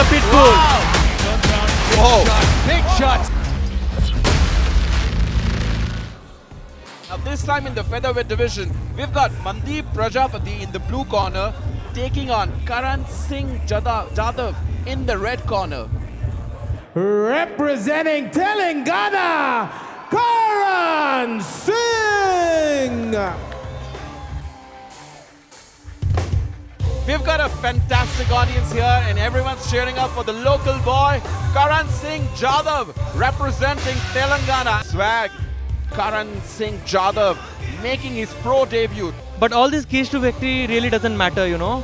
a pitbull. Wow. Big shots. Now this time in the featherweight division, we've got Mandeep Prajapati in the blue corner taking on Karan Singh Jadhav in the red corner. Representing Telangana, Karan Singh! We've got a fantastic audience here and everyone's cheering up for the local boy, Karan Singh Jadhav, representing Telangana. Swag, Karan Singh Jadhav making his pro debut. But all this keys to victory really doesn't matter, you know.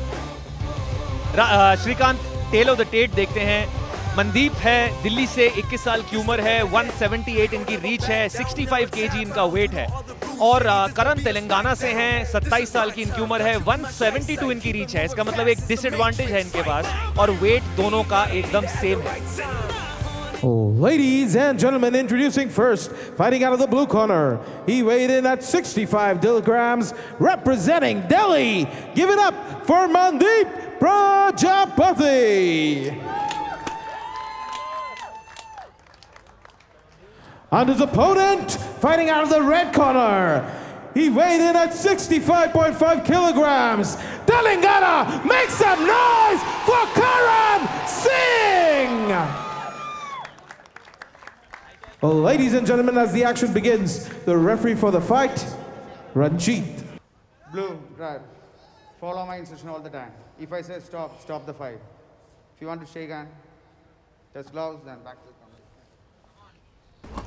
Srikanth टेल ऑफ द टेट देखते हैं. मनदीप है दिल्ली से, 21 साल की उम्र है, 178 इनकी रीच है, 65 केजी इनका वेट है. और करण तेलंगाना से हैं, 27 साल की इनकी उम्र है, 172 इनकी रीच है. इसका मतलब एक डिसएडवांटेज है इनके पास और वेट दोनों का एकदम सेम है. Ladies and gentlemen, introducing first, fighting out of the blue corner. He weighed in at 65 kilograms, representing Delhi. Give it up for Mandeep Prajapati. And his opponent, fighting out of the red corner. He weighed in at 65.5 kilograms. Telangana, make some noise for Karan Singh! Well, ladies and gentlemen, as the action begins, the referee for the fight, Ranjit. Blue, red. Follow my instruction all the time. If I say stop, stop the fight. If you want to shake hand, test gloves, then back to the corner.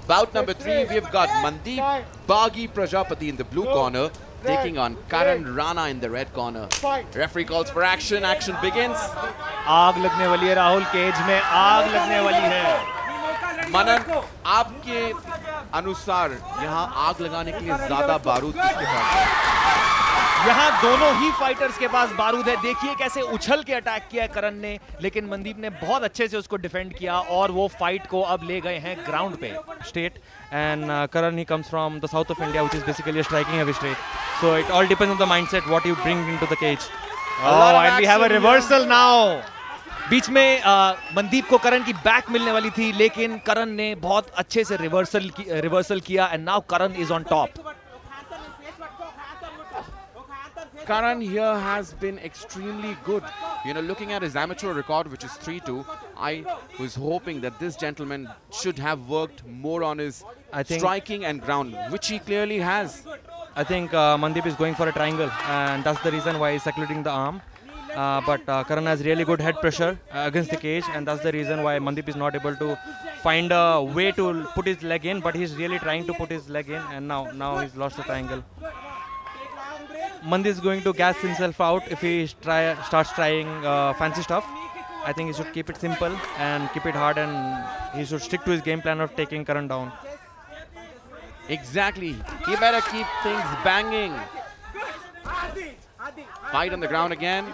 Bout number 3, we've got Mandeep Baghi Prajapati in the blue corner taking on Karan Rana in the red corner. Referee calls for action. Action begins. आग लगने वाली है Rahul, cage में आग लगने वाली है. मनन, आपके अनुसार यहाँ आग लगाने के लिए ज्यादा बारूद किसके पास है? यहाँ दोनों ही फाइटर्स के पास बारूद है. देखिए कैसे उछल के अटैक किया करण ने, लेकिन मनदीप ने बहुत अच्छे से उसको डिफेंड किया और वो फाइट को अब ले गए हैं ग्राउंड पे. State and Karan he comes from the south of India which is basically a striking heavy state. So it all depends on the mindset what you bring into the cage. And we have a reversal now. बीच में मनदीप को करण की back मिलने वाली थी, लेकिन करण ने बहुत अच्छे से रिवर्सल किया and now Karan is on top. Karan here has been extremely good. You know, looking at his amateur record, which is 3-2, I was hoping that this gentleman should have worked more on his striking and ground, which he clearly has. I think Mandeep is going for a triangle, and that's the reason why he's circulating the arm. But Karan has really good head pressure against the cage, and that's the reason why Mandeep is not able to find a way to put his leg in, but he's really trying to put his leg in, and now he's lost the triangle. Mandeep is going to gas himself out if he starts trying fancy stuff. I think he should keep it simple and keep it hard, and he should stick to his game plan of taking Karan down. Exactly. He better keep things banging. Fight on the ground again.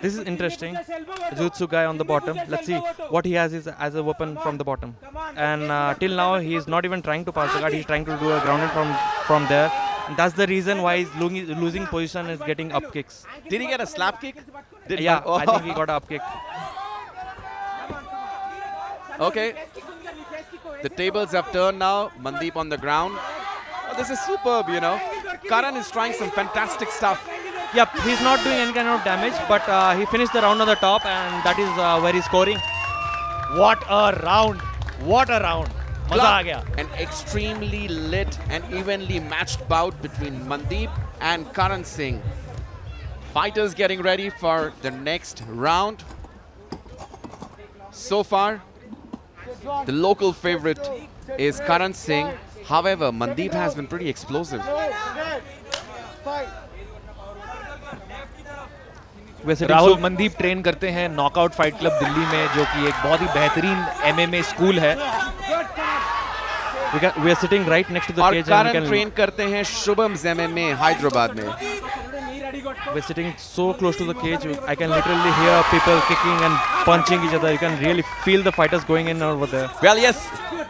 This is interesting. Jiu-jitsu guy on the bottom. Let's see what he has as a weapon from the bottom. And till now, he is not even trying to pass the guard. He's trying to do a grounded from there. And that's the reason why he's losing position, is getting up kicks. Did he get a slap kick? Yeah, I think he got a up kick. Okay. The tables have turned now. Mandeep on the ground. Oh, this is superb, you know. Karan is trying some fantastic stuff. Yep, he's not doing any kind of damage, but he finished the round on the top, and that is where he's scoring. What a round! What a round! मजा आ गया. An extremely lit and evenly matched bout between Mandeep and Karan Singh. Fighters getting ready for the next round. So far, the local favorite is Karan Singh. However, Mandeep has been pretty explosive. वैसे Rahul Mandeep train करते हैं knockout fight club Delhi में, जो कि एक बहुत ही बेहतरीन MMA school है. We are sitting right next to the cage. और Karan ट्रेन करते हैं शुभम्स MMA हैदराबाद में. We're sitting so close to the cage. I can literally hear people kicking and punching each other. You can really feel the fighters going in over there. Well, yes,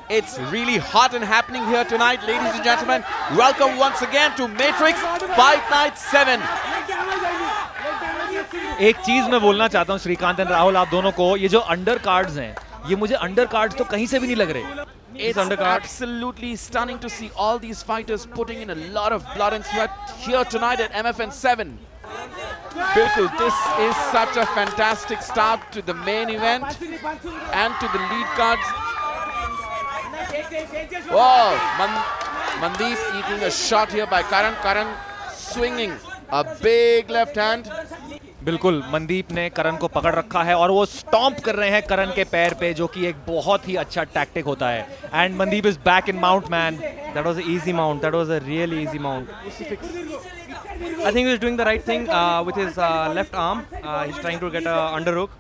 it's really hot and happening here tonight, ladies and gentlemen. Welcome once again to Matrix Fight Night 7. एक चीज मैं बोलना चाहता हूँ Shrikant and Rahul, आप दोनों को, ये जो अंडर कार्ड्स हैं, ये मुझे अंडर कार्ड्स तो कहीं से भी नहीं लग रहे। It's absolutely stunning to see all these fighters putting in a lot of blood and sweat here tonight at MFN 7. Bilkul, this is such a fantastic start to the main event and to the lead cards. Wow, Mandeep eating a shot here by Karan. Karan swinging a big left hand. बिल्कुल, मनदीप ने करण को पकड़ रखा है और वो stomp कर रहे हैं करण के पैर पे, जो कि एक बहुत ही अच्छा टैक्टिक होता है। And Mandeep is back in mount, man. That was an easy mount. That was a really easy mount. I think he was doing the right thing with his left arm. He's trying to get a underhook,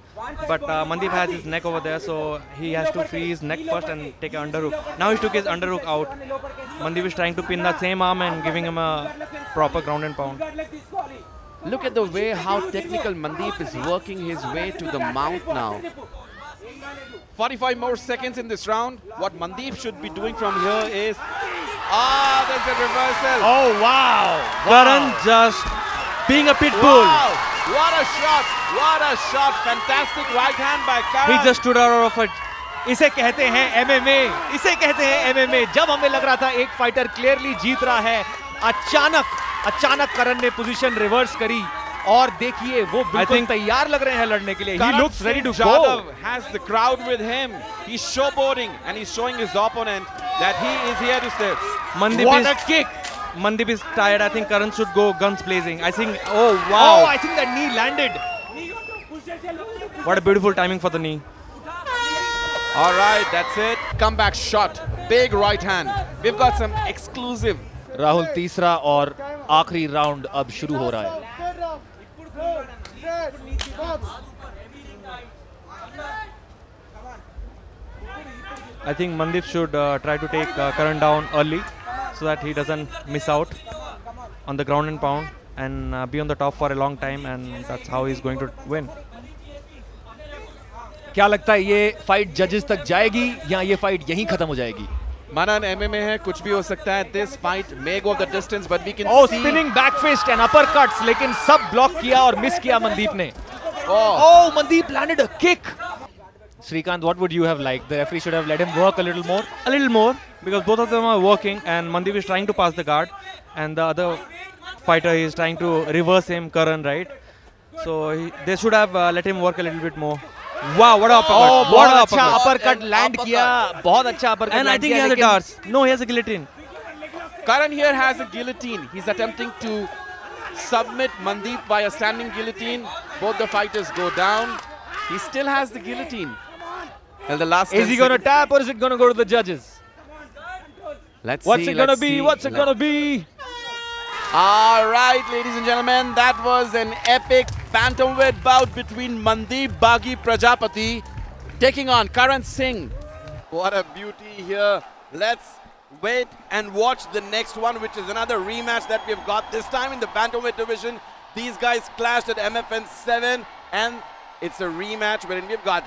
but Mandeep has his neck over there, so he has to free his neck first and take an underhook. Now he took his underhook out. Mandeep is trying to pin that same arm and giving him a proper ground and pound. Look at the way how technical Mandeep is working his way to the mount now. 45 more seconds in this round. What Mandeep should be doing from here is... there's a reversal. Oh, wow. Karan just being a pit bull. Wow, what a shot. What a shot. Fantastic right hand by Karan. He just stood out of it. इसे कहते हैं MMA, इसे कहते हैं MMA। जब हमें लग रहा था एक फाइटर क्लियरली जीत रहा है, अचानक करण ने पोजीशन रिवर्स करी और देखिए वो बिल्कुल तैयार लग रहे हैं लड़ने के लिए। He looks ready to go. Has the crowd with him. He's showboating and he's showing his opponent that he is here to stay. What a kick! Mandeep is tired. I think Karan should go guns blazing. I think. Oh wow! Oh, I think that knee landed. What a beautiful timing for the knee. All right, that's it. Comeback shot. Big right hand. We've got some exclusive. Rahul, तीसरा और आखिरी round अब शुरू हो रहा है। I think Mandeep should try to take Karan down early so that he doesn't miss out on the ground and pound and be on the top for a long time, and that's how he's going to win. क्या लगता है, ये fight जजेस तक जाएगी या ये fight यहीं खत्म हो जाएगी? Manan, MMA है, कुछ भी हो सकता है. This fight may go the distance, but we can see. Spinning back fist and uppercuts, लेकिन सब ब्लॉक किया और मिस किया मनदीप ने. Mandeep landed a kick. Srikanth, what would you have liked? The referee should have let him work a little more. A little more, because both of them are working, and Mandeep is trying to pass the guard, and the other fighter is trying to reverse him, Karan, right? So they should have let him work a little bit more. Wow, what a uppercut! बहुत अच्छा uppercut land किया, बहुत अच्छा uppercut. And I think he has a darts. No, he has a guillotine. Karan here has a guillotine. He's attempting to submit Mandeep by a standing guillotine. Both the fighters go down. He still has the guillotine. Well, the last. Is he going to tap or is it going to go to the judges? Let's What's see. It gonna be? What's it gonna be? All right, ladies and gentlemen, that was an epic bantamweight bout between Mandeep Baghi Prajapati taking on Karan Singh. What a beauty here. Let's wait and watch the next one, which is another rematch that we've got this time in the bantamweight division. These guys clashed at MFN 7, and it's a rematch wherein we've got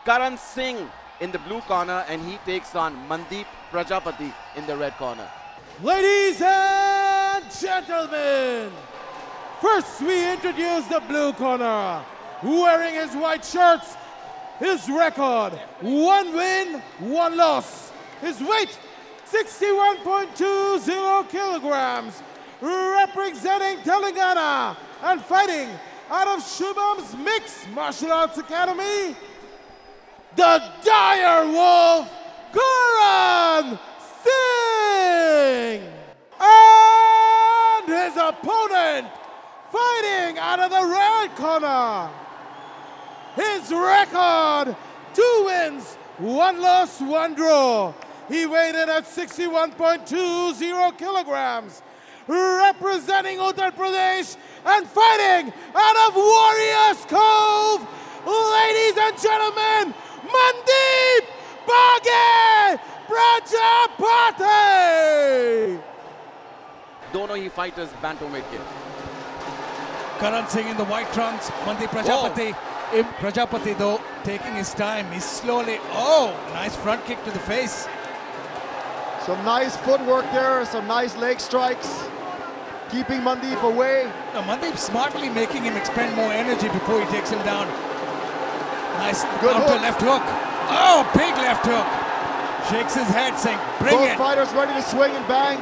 Karan Singh in the blue corner and he takes on Mandeep Prajapati in the red corner. Ladies and gentlemen, first we introduce the blue corner, wearing his white shirts, his record, 1 win, 1 loss. His weight, 61.20 kilograms, representing Telangana and fighting out of Shubham's Mixed Martial Arts Academy, the Dire Wolf, Karan Singh! And his opponent, fighting out of the red corner, his record, 2 wins, 1 loss, 1 draw. He weighed in at 61.20 kilograms, representing Uttar Pradesh and fighting out of Warriors Cove. Ladies and gentlemen, Mandeep Baghi Prajapati! Dono hi fighters bantamweight ke. Karan Singh in the white trunks, Mandeep Prajapati. Prajapati though taking his time, he's slowly, nice front kick to the face. Some nice footwork there, some nice leg strikes. keeping Mandeep away. Now, Mandeep smartly making him expend more energy before he takes him down. Nice Good counter hook. left hook. Oh, big left hook. Shakes his head saying, bring Both it. fighters ready to swing and bang.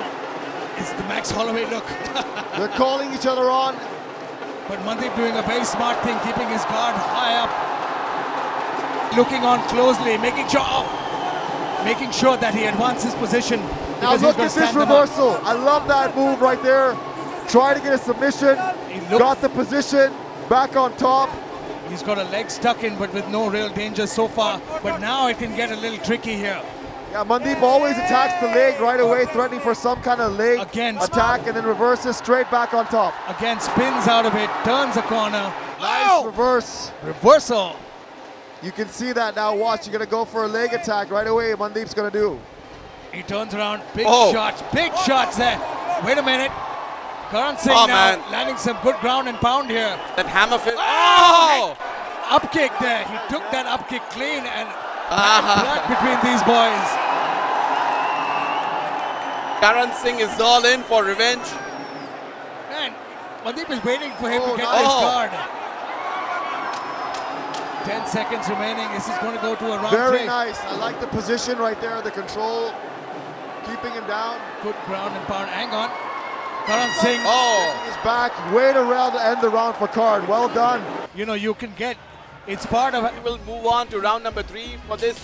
It's the Max Holloway look. They're calling each other on. But Mandeep doing a very smart thing, keeping his guard high up. Looking on closely, making sure that he advances position. Now because he's look gonna at this stand them up. reversal. I love that move right there. Try to get a submission. Got the position. Back on top. He's got a leg stuck in, but with no real danger so far. But now it can get a little tricky here. Yeah, Mandeep always attacks the leg right away, threatening for some kind of leg Again, attack, and then reverses straight back on top. Again, spins out of it, turns a corner. Nice reverse. Reversal. You can see that now. Watch, you're going to go for a leg attack right away. Mandeep's going to do. He turns around, big shots there. Wait a minute. Karan Singh now landing some good ground and pound here. That hammer fist. Oh! Up kick there. He took that up kick clean and blood between these boys. Karan Singh is all in for revenge. Man, Mandeep is waiting for him to get nice. his guard. 10 seconds remaining. This is going to go to a round Very three. nice. I like the position right there, the control, keeping him down. Good ground and pound. Hang on. Karan Singh. He's back. Wait around to end the round for Karan. Well done. You know, you can get, it's part of it. We will move on to round number 3 for this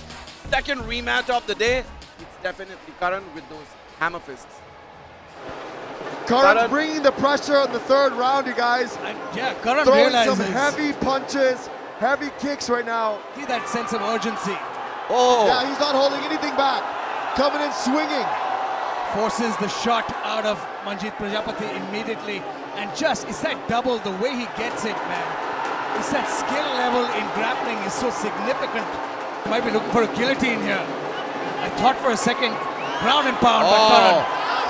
second rematch of the day. It's definitely Karan with those hammer fists. Karan's bringing the pressure on the third round, you guys. Yeah, Karan Throwing realizes. some heavy punches, heavy kicks right now. See that sense of urgency. Oh! Yeah, he's not holding anything back. Coming in swinging. Forces the shot out of Manjit Prajapati immediately. And just, it's that double, the way he gets it, man. It's that skill level in grappling is so significant. Might be looking for a guillotine here. I thought for a second, ground and pound by Karan.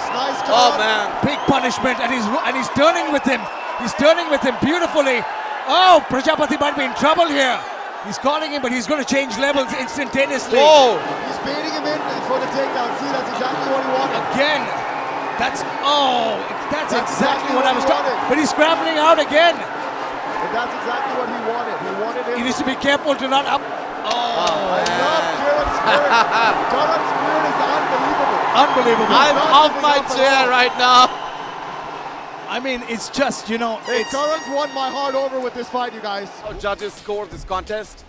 Nice, Oh, Karan. man. Big punishment, and he's turning with him. He's turning with him beautifully. Oh, Prajapati might be in trouble here. He's calling him, but he's going to change levels instantaneously. Whoa! He's baiting him in for the takedown. See, that's exactly what he wanted. Again. That's exactly what I was talking wanted. about. But he's scrambling out again. But that's exactly what he wanted. He wanted him. He needs to be careful to not up. I love Karan's spirit. Karan's spirit is unbelievable. Unbelievable. I'm off my chair right now. I mean, it's just, you know, Hey, Karan's won my heart over with this fight, you guys. Judges score this contest.